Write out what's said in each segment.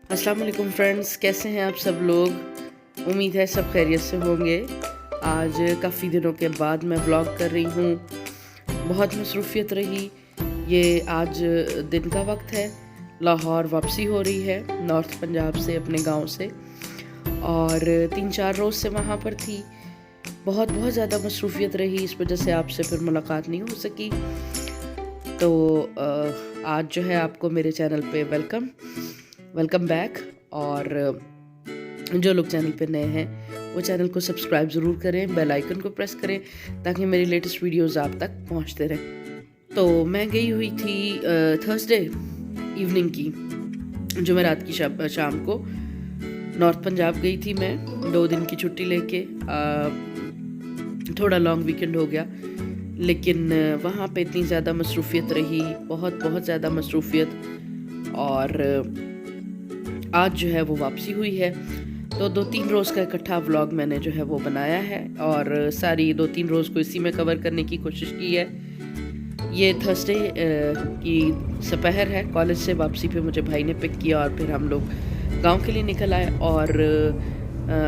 अस्सलाम वालेकुम फ्रेंड्स, कैसे हैं आप सब लोग। उम्मीद है सब खैरियत से होंगे। आज काफ़ी दिनों के बाद मैं व्लॉग कर रही हूँ। बहुत मसरूफियत रही। ये आज दिन का वक्त है। लाहौर वापसी हो रही है नॉर्थ पंजाब से, अपने गांव से, और 3-4 रोज़ से वहाँ पर थी। बहुत बहुत ज़्यादा मसरूफियत रही, इस वजह से आपसे फिर मुलाकात नहीं हो सकी। तो आज जो है आपको मेरे चैनल पे वेलकम बैक। और जो लोग चैनल पे नए हैं वो चैनल को सब्सक्राइब ज़रूर करें, बेल आइकन को प्रेस करें ताकि मेरी लेटेस्ट वीडियोस आप तक पहुंचते रहें। तो मैं गई हुई थी थर्सडे इवनिंग की, जुमेरात की शाम को नॉर्थ पंजाब गई थी मैं 2 दिन की छुट्टी लेके। थोड़ा लॉन्ग वीकेंड हो गया, लेकिन वहाँ पे इतनी ज़्यादा मसरूफियत रही, बहुत बहुत ज़्यादा मसरूफियत। और आज जो है वो वापसी हुई है, तो 2-3 रोज़ का इकट्ठा व्लॉग मैंने जो है वो बनाया है और सारी 2-3 रोज़ को इसी में कवर करने की कोशिश की है। ये थर्सडे की दोपहर है। कॉलेज से वापसी पे मुझे भाई ने पिक किया और फिर हम लोग गांव के लिए निकल आए। और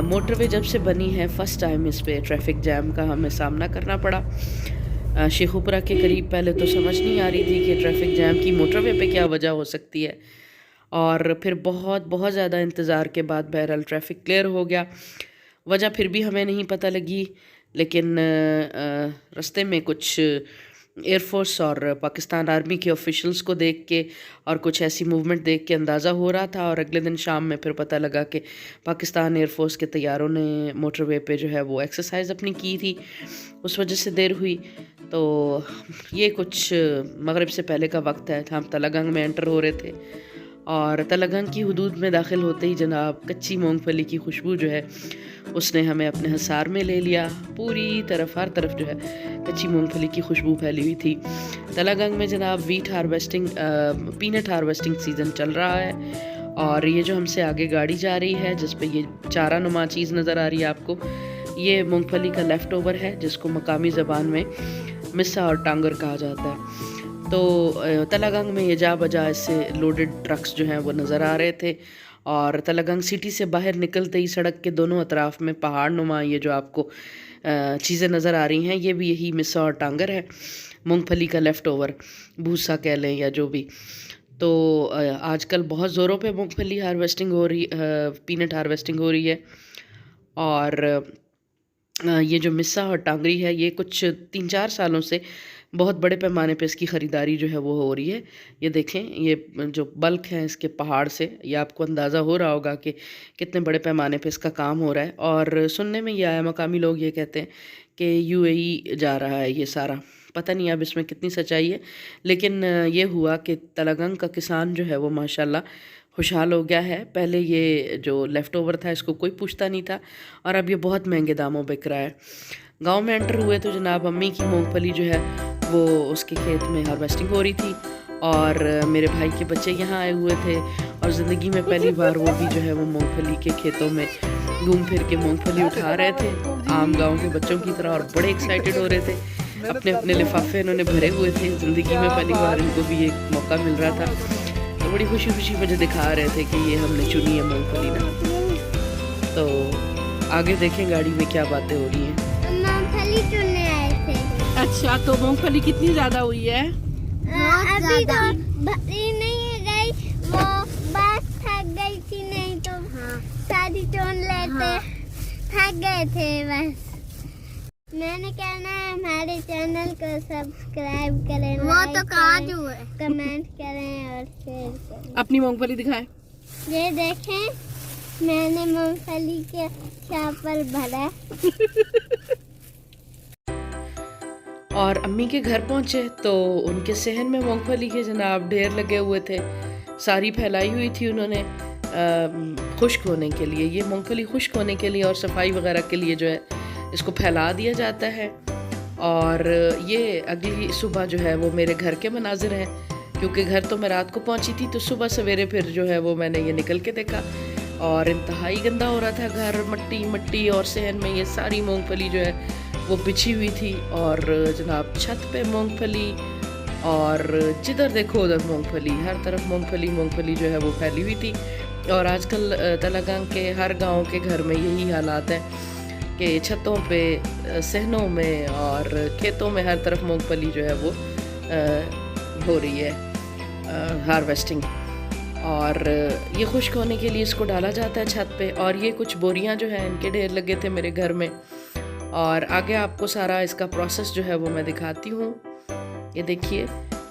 मोटरवे जब से बनी है, फ़र्स्ट टाइम इस पे ट्रैफिक जैम का हमें सामना करना पड़ा। शेखुपुरा के करीब पहले तो समझ नहीं आ रही थी कि ट्रैफिक जैम की मोटरवे पे क्या वजह हो सकती है, और फिर बहुत बहुत ज़्यादा इंतज़ार के बाद बहरहाल ट्रैफिक क्लियर हो गया। वजह फिर भी हमें नहीं पता लगी, लेकिन रास्ते में कुछ एयरफोर्स और पाकिस्तान आर्मी के ऑफिशियल्स को देख के और कुछ ऐसी मूवमेंट देख के अंदाज़ा हो रहा था। और अगले दिन शाम में फिर पता लगा कि पाकिस्तान एयरफोर्स के तैयारों ने मोटरवे पे जो है वो एक्सरसाइज अपनी की थी, उस वजह से देर हुई। तो ये कुछ मगरिब से पहले का वक्त है, हम तलगंग में एंटर हो रहे थे और तलगंग की हुदूद में दाखिल होते ही जनाब कच्ची मूंगफली की खुशबू जो है उसने हमें अपने हिसार में ले लिया। पूरी तरफ, हर तरफ जो है कच्ची मूंगफली की खुशबू फैली हुई थी। तलगंग में जनाब पीनट हार्वेस्टिंग सीज़न चल रहा है। और ये जो हमसे आगे गाड़ी जा रही है जिस पे ये चारा नुमा चीज़ नज़र आ रही है आपको, ये मूंगफली का लेफ़्ट ओवर है जिसको मकामी ज़बान में मिस्सा और टांगर कहा जाता है। तो तलगंग में ये जा बजा ऐसे लोडेड ट्रक्स जो हैं वो नज़र आ रहे थे। और तलगंग सिटी से बाहर निकलते ही सड़क के दोनों अतराफ में पहाड़ नुमा ये जो आपको चीज़ें नज़र आ रही हैं, ये भी यही मिस्सा और टांगर है, मूंगफली का लेफ़्ट ओवर, भूसा कह लें या जो भी। तो आजकल बहुत ज़ोरों पे मूंगफली हार्वेस्टिंग हो रही, पीनट हार्वेस्टिंग हो रही है। और ये जो मिस्सा और टांगरी है, ये कुछ 3-4 सालों से बहुत बड़े पैमाने पे इसकी ख़रीदारी जो है वो हो रही है। ये देखें, ये जो बल्क है इसके पहाड़ से, ये आपको अंदाज़ा हो रहा होगा कि कितने बड़े पैमाने पे इसका काम हो रहा है। और सुनने में ये आया, मकामी लोग ये कहते हैं कि यूएई जा रहा है ये सारा। पता नहीं अब इसमें कितनी सच्चाई है, लेकिन ये हुआ कि तलगंग का किसान जो है वो माशाल्लाह खुशहाल हो गया है। पहले ये जो लेफ़्ट ओवर था इसको कोई पूछता नहीं था और अब ये बहुत महंगे दामों बिक रहा है। गांव में एंटर हुए तो जनाब अम्मी की मूंगफली जो है वो उसके खेत में हार्वेस्टिंग हो रही थी, और मेरे भाई के बच्चे यहाँ आए हुए थे और ज़िंदगी में पहली बार वो भी जो है वो मूंगफली के खेतों में घूम फिर के मूंगफली उठा रहे थे आम गाँव के बच्चों की तरह, और बड़े एक्साइटेड हो रहे थे। अपने अपने लिफाफे इन्होंने भरे हुए थे, ज़िंदगी में पहली बार इनको भी एक मौका मिल रहा था। तो बड़ी खुशी खुशी मुझे दिखा रहे थे कि ये हमने चुनी है मूंगफली ना। तो आगे देखें गाड़ी में क्या बातें हो रही हैं। मूंगफली चुनने आए थे। अच्छा, तो मूंगफली कितनी ज्यादा हुई है? अभी तो भरी नहीं गई, वो बस थक गई थी, नहीं तो सारी चुन लेते। थक गए थे बस। मैंने कहना है हमारे चैनल को सब्सक्राइब करें, वो तो काज हुए, कमेंट करें और शेयर करें। अपनी मूंगफली दिखाएं। ये देखें, मैंने मूंगफली के छापर भरा। और अम्मी के घर पहुंचे तो उनके सहन में मूंगफली के जनाब ढेर लगे हुए थे, सारी फैलाई हुई थी उन्होंने खुश्क होने के लिए। ये मूंगफली खुश्क होने के लिए और सफाई वगैरह के लिए जो है इसको फैला दिया जाता है। और ये अगली सुबह जो है वो मेरे घर के मनाजिर हैं, क्योंकि घर तो मैं रात को पहुंची थी, तो सुबह सवेरे फिर जो है वो मैंने ये निकल के देखा और इंतहाई गंदा हो रहा था घर, मट्टी मट्टी, और सहन में ये सारी मूंगफली जो है वो बिछी हुई थी। और जनाब छत पे मूंगफली, और जिधर देखो उधर मूंगफली, हर तरफ मूंगफली मूंगफली जो है वो फैली हुई थी। और आजकल तलंगाना के हर गांव के घर में यही हालात है कि छतों पे, सहनों में और खेतों में हर तरफ मूंगफली जो है वो हो रही है, हार्वेस्टिंग। और ये खुश्क होने के लिए इसको डाला जाता है छत पे। और ये कुछ बोरियां जो हैं इनके ढेर लगे थे मेरे घर में, और आगे आपको सारा इसका प्रोसेस जो है वो मैं दिखाती हूँ। ये देखिए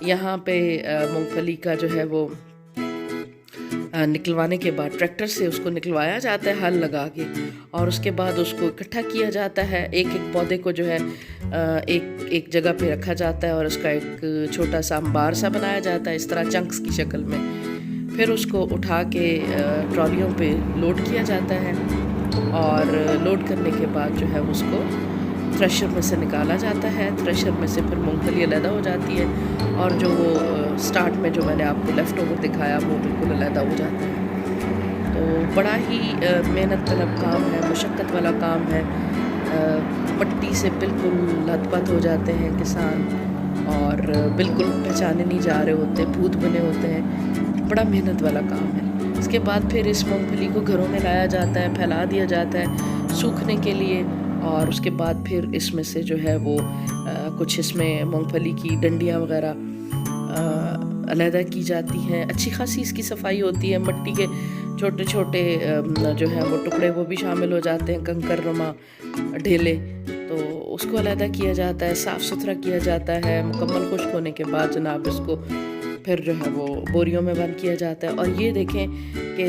यहाँ पे मूंगफली का जो है वो निकलवाने के बाद ट्रैक्टर से उसको निकलवाया जाता है हल लगा के, और उसके बाद उसको इकट्ठा किया जाता है। एक एक पौधे को जो है एक जगह पे रखा जाता है और उसका एक छोटा सा अंबार सा बनाया जाता है इस तरह चंक्स की शक्ल में। फिर उसको उठा के ट्रॉलियों पे लोड किया जाता है, और लोड करने के बाद जो है उसको थ्रेशर में से निकाला जाता है। थ्रेशर में से फिर मूंगफली अलहदा हो जाती है, और जो वो स्टार्ट में जो मैंने आपको लेफ़्ट ओवर दिखाया वो बिल्कुल अलहदा हो जाता है। तो बड़ा ही मेहनत तलब काम है, मुशक्क़त वाला काम है। पट्टी से बिल्कुल लथपथ हो जाते हैं किसान, और बिल्कुल पहचाने नहीं जा रहे होते, भूत बने होते हैं। बड़ा मेहनत वाला काम है। इसके बाद फिर इस मूंगफली को घरों में लाया जाता है, फैला दिया जाता है सूखने के लिए, और उसके बाद फिर इसमें से जो है वो कुछ इसमें मूंगफली की डंडियाँ वगैरह अलहदा की जाती हैं। अच्छी खासी इसकी सफाई होती है। मिट्टी के छोटे छोटे जो हैं वो टुकड़े वो भी शामिल हो जाते हैं, कंकर नुमा ढेले, तो उसको अलहदा किया जाता है, साफ़ सुथरा किया जाता है। मुकम्मल खुश्क होने के बाद जनाब इसको फिर जो है वो बोरियों में बंद किया जाता है। और ये देखें कि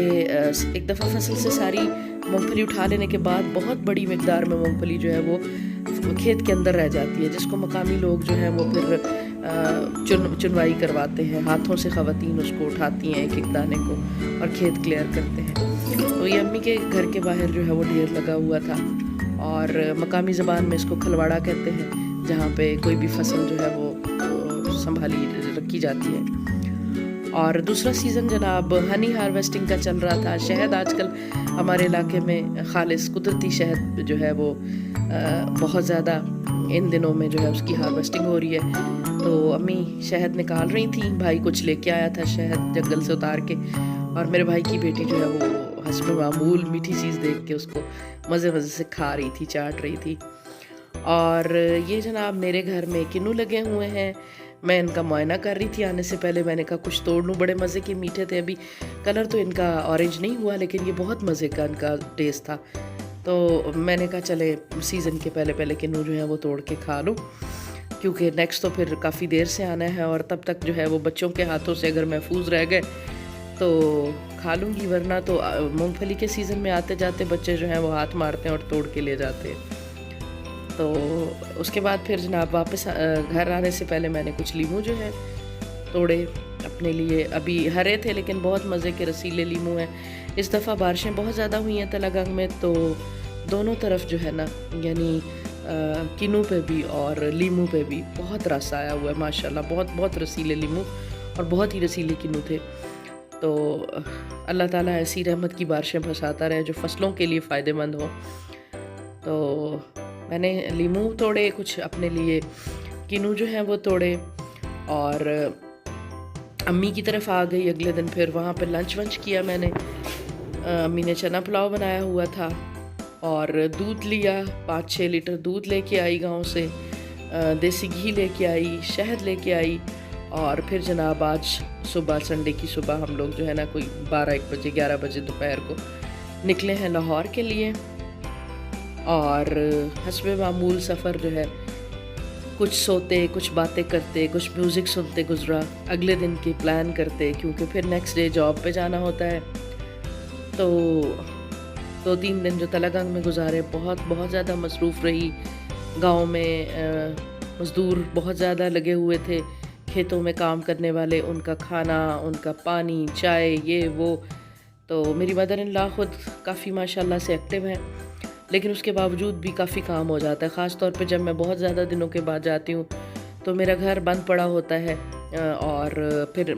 एक दफ़ा फसल से सारी मूंगफली उठा लेने के बाद बहुत बड़ी मिकदार में मूंगफली जो है वो खेत के अंदर रह जाती है, जिसको मकामी लोग जो हैं वो फिर चुनवाई करवाते हैं। हाथों से ख़वातीन उसको उठाती हैं एक एक दाने को और खेत क्लियर करते हैं। तो ये अम्मी के घर के बाहर जो है वो ढेर लगा हुआ था, और मकामी ज़बान में इसको खलवाड़ा कहते हैं, जहाँ पे कोई भी फसल जो है वो संभाली रखी जाती है। और दूसरा सीज़न जनाब हनी हार्वेस्टिंग का चल रहा था। शहद आजकल हमारे इलाके में खालिस कुदरती शहद जो है वो बहुत ज़्यादा इन दिनों में जो है उसकी हार्वेस्टिंग हो रही है। तो अम्मी शहद निकाल रही थी, भाई कुछ लेके आया था शहद जंगल से उतार के, और मेरे भाई की बेटी जो है वो हस्ब मामूल मीठी चीज़ देख के उसको मज़े मज़े से खा रही थी, चाट रही थी। और ये जनाब मेरे घर में किन्नू लगे हुए हैं। मैं इनका मुआयना कर रही थी आने से पहले, मैंने कहा कुछ तोड़ लूँ। बड़े मज़े के मीठे थे। अभी कलर तो इनका ऑरेंज नहीं हुआ, लेकिन ये बहुत मज़े का इनका टेस्ट था। तो मैंने कहा चले सीज़न के पहले पहले किन्नू जो है वो तोड़ के खा लूँ, क्योंकि नेक्स्ट तो फिर काफ़ी देर से आना है, और तब तक जो है वो बच्चों के हाथों से अगर महफूज रह गए तो खा लूँगी, वरना तो मूंगफली के सीज़न में आते जाते बच्चे जो हैं वो हाथ मारते हैं और तोड़ के ले जाते हैं। तो उसके बाद फिर जनाब वापस घर आने से पहले मैंने कुछ लीमू जो है तोड़े अपने लिए। अभी हरे थे लेकिन बहुत मज़े के रसीले लीमू हैं। इस दफ़ा बारिशें बहुत ज़्यादा हुई हैं तेलंगाना में, तो दोनों तरफ जो है ना, यानी किन्नू पे भी और लीमू पे भी बहुत रस आया हुआ है माशाल्लाह। बहुत बहुत रसीले लीमू और बहुत ही रसीले किन्नू थे। तो अल्लाह ताला ऐसी रहमत की बारिशें बरसाता रहे जो फसलों के लिए फ़ायदेमंद हो। तो मैंने लीमू तोड़े, कुछ अपने लिए किन्नू जो हैं वो तोड़े, और अम्मी की तरफ आ गई अगले दिन। फिर वहाँ पे लंच वंच किया मैंने। अम्मी ने चना पुलाव बनाया हुआ था, और दूध लिया, 5-6 लीटर दूध लेके आई गांव से, देसी घी लेके आई, शहद लेके आई। और फिर जनाब आज सुबह, संडे की सुबह, हम लोग जो है ना कोई 12-1 बजे 11 बजे दोपहर को निकले हैं लाहौर के लिए। और हस्बे मामूल सफ़र जो है कुछ सोते, कुछ बातें करते, कुछ म्यूज़िक सुनते गुजरा, अगले दिन की प्लान करते, क्योंकि फिर नेक्स्ट डे जॉब पे जाना होता है। तो 2-3 दिन जो तेलंगाना में गुजारे बहुत ज़्यादा मसरूफ़ रही। गांव में मज़दूर बहुत ज़्यादा लगे हुए थे, खेतों में काम करने वाले, उनका खाना, उनका पानी, चाय, ये वो। तो मेरी मदर इन लॉ ख़ुद काफ़ी माशाल्लाह से एक्टिव हैं, लेकिन उसके बावजूद भी काफ़ी काम हो जाता है। ख़ास तौर पे जब मैं बहुत ज़्यादा दिनों के बाद जाती हूँ तो मेरा घर बंद पड़ा होता है, और फिर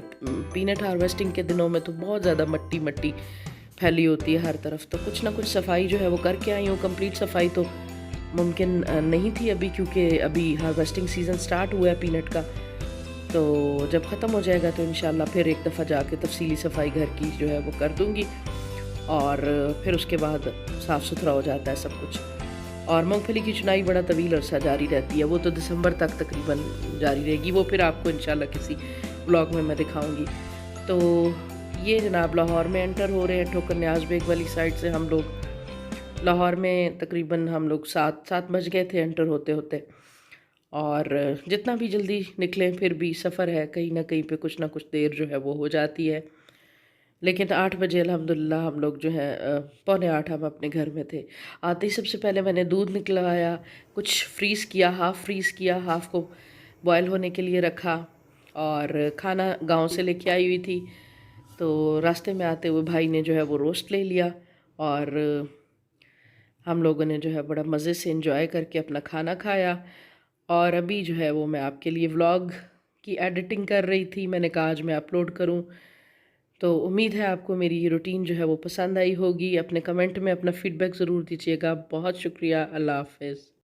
पीनट हार्वेस्टिंग के दिनों में तो बहुत ज़्यादा मट्टी फैली होती है हर तरफ। तो कुछ ना कुछ सफाई जो है वो करके आई हूँ। कंप्लीट सफाई तो मुमकिन नहीं थी अभी, क्योंकि अभी हार्वेस्टिंग सीज़न स्टार्ट हुआ है पीनट का। तो जब ख़त्म हो जाएगा तो इंशाल्लाह फिर एक दफ़ा जाके तफसीली सफाई घर की जो है वो कर दूँगी। और फिर उसके बाद साफ़ सुथरा हो जाता है सब कुछ। और मूंगफली की चुनाई बड़ा तवील अरसा जारी रहती है, वो तो दिसंबर तक तकरीबन जारी रहेगी। वो फिर आपको इंशाल्लाह किसी ब्लॉग में मैं दिखाऊंगी। तो ये जनाब लाहौर में एंटर हो रहे हैं ठोकर न्याज बेग वाली साइड से। हम लोग लाहौर में तकरीबन हम लोग 7 बज गए थे एंटर होते होते। और जितना भी जल्दी निकलें फिर भी सफ़र है, कहीं ना कहीं पे कुछ ना कुछ देर जो है वो हो जाती है। लेकिन 8 बजे अल्हम्दुलिल्लाह हम लोग जो है 7:45 हम अपने घर में थे। आते ही सबसे पहले मैंने दूध निकलवाया, कुछ फ्रीज़ किया, हाफ़ फ्रीज़ किया, हाफ़ को बॉयल होने के लिए रखा। और खाना गांव से लेके आई हुई थी, तो रास्ते में आते हुए भाई ने जो है वो रोस्ट ले लिया। और हम लोगों ने जो है बड़ा मज़े से एंजॉय करके अपना खाना खाया। और अभी जो है वो मैं आपके लिए व्लॉग की एडिटिंग कर रही थी, मैंने कहा आज मैं अपलोड करूं। तो उम्मीद है आपको मेरी ये रूटीन जो है वो पसंद आई होगी। अपने कमेंट में अपना फ़ीडबैक ज़रूर दीजिएगा। बहुत शुक्रिया। अल्लाह हाफ़िज़।